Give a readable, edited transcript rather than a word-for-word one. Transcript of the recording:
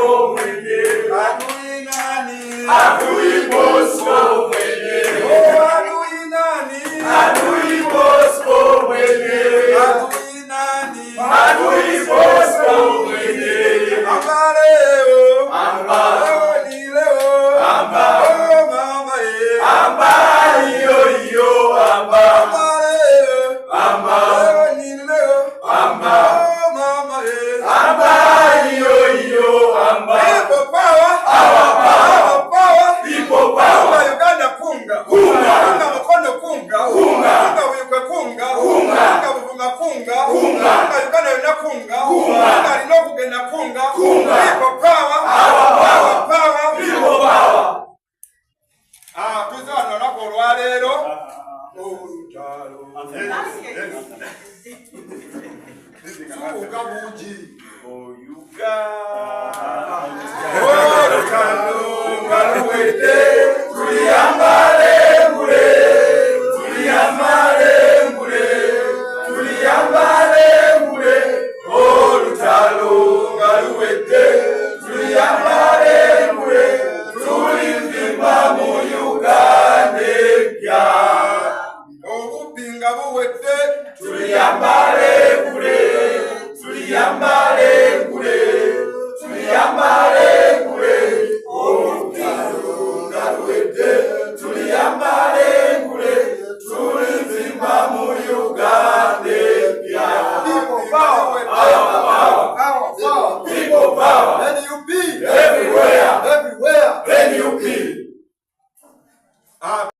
Bosco mwenye. Adui nani? Adui Bosco mwenye. Adui nani? Adui Bosco mwenye. Adui nani? Adui Bosco mwenye. Amba leo. Amba. Leo ni leo. Amba. Oh mama ye. Amba iyo amba. Amba leo. Amba. Leo ni leo. Amba. Oh mama ye. Amba iyo amba. Ipo power. Our power. Power. Ipo power. Uganda kunga. Kunga. Mkono kunga. Kunga. Uyukwe kunga. Kunga. Buvuma kunga. Kunga. Uganda yona kunga. Kunga. Lino kugenda kunga. Kunga. Ipo power. Our Power. Ipo power. Tuzana nako olwaleero. Suuga bungi. Olutalo nga luwedde tulya